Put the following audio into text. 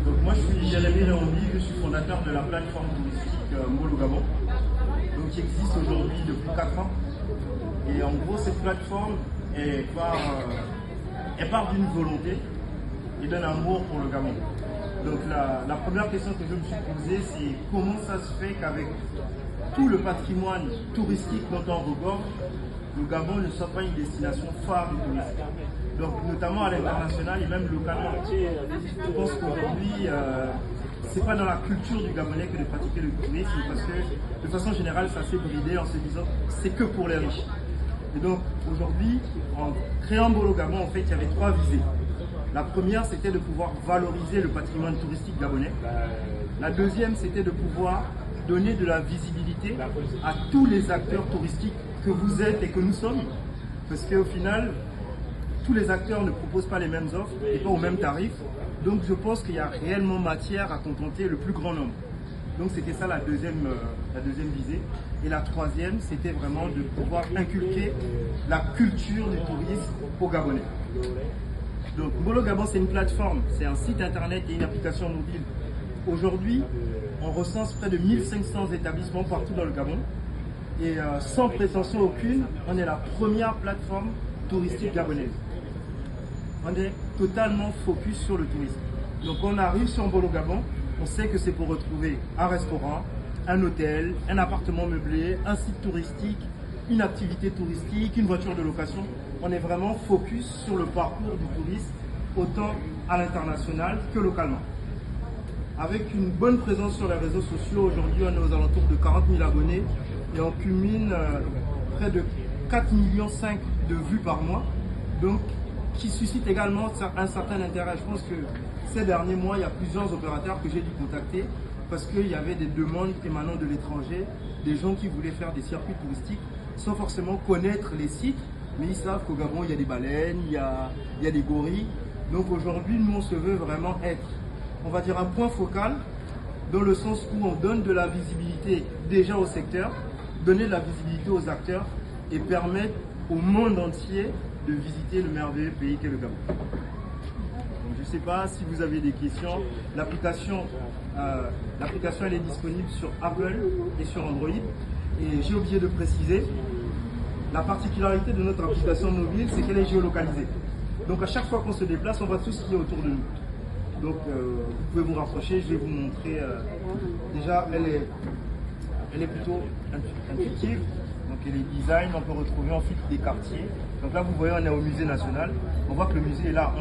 Donc moi je suis Jérémy Réondi, je suis fondateur de la plateforme touristique Mbolo Gabon, donc qui existe aujourd'hui depuis 4 ans. Et en gros cette plateforme elle part d'une volonté et d'un amour pour le Gabon. Donc la première question que je me suis posée, c'est comment ça se fait qu'avec tout le patrimoine touristique dont on regorge, le Gabon ne soit pas une destination phare du tourisme. Donc notamment à l'international et même localement. Je pense qu'aujourd'hui, c'est pas dans la culture du Gabonais que de pratiquer le tourisme parce que de façon générale, ça s'est bridé en se disant c'est que pour les riches. Et donc aujourd'hui, en créant Mbolo Gabon, en fait, il y avait 3 visées. La première, c'était de pouvoir valoriser le patrimoine touristique gabonais. La deuxième, c'était de pouvoir donner de la visibilité à tous les acteurs touristiques que vous êtes et que nous sommes. Parce qu'au final, tous les acteurs ne proposent pas les mêmes offres et pas au même tarif. Donc je pense qu'il y a réellement matière à contenter le plus grand nombre. Donc c'était ça la deuxième visée. Et la troisième, c'était vraiment de pouvoir inculquer la culture du tourisme aux Gabonais. Donc Mbolo Gabon, c'est une plateforme, c'est un site internet et une application mobile. Aujourd'hui, on recense près de 1500 établissements partout dans le Gabon. Et sans prétention aucune, on est la première plateforme touristique gabonaise. On est totalement focus sur le tourisme. Donc on arrive sur Mbolo Gabon, on sait que c'est pour retrouver un restaurant, un hôtel, un appartement meublé, un site touristique, une activité touristique, une voiture de location. On est vraiment focus sur le parcours du tourisme, autant à l'international que localement. Avec une bonne présence sur les réseaux sociaux, aujourd'hui on est aux alentours de 40 000 abonnés et on culmine près de 4,5 millions de vues par mois, donc qui suscite également un certain intérêt. Je pense que ces derniers mois, il y a plusieurs opérateurs que j'ai dû contacter parce qu'il y avait des demandes émanant de l'étranger, des gens qui voulaient faire des circuits touristiques sans forcément connaître les sites, mais ils savent qu'au Gabon, il y a des baleines, il y a des gorilles. Donc aujourd'hui, nous, on se veut vraiment être, on va dire, un point focal, dans le sens où on donne de la visibilité déjà au secteur, donner de la visibilité aux acteurs et permettre au monde entier de visiter le merveilleux pays qu'est le Gabon. Donc, je ne sais pas si vous avez des questions. L'application elle est disponible sur Apple et sur Android. Et j'ai oublié de préciser, la particularité de notre application mobile, c'est qu'elle est géolocalisée. Donc à chaque fois qu'on se déplace, on voit tout ce qui est autour de nous. Donc vous pouvez vous rapprocher, je vais vous montrer. Déjà, elle est plutôt intuitive. Donc elle est design, on peut retrouver ensuite des quartiers. Donc là vous voyez, on est au musée national. On voit que le musée est là.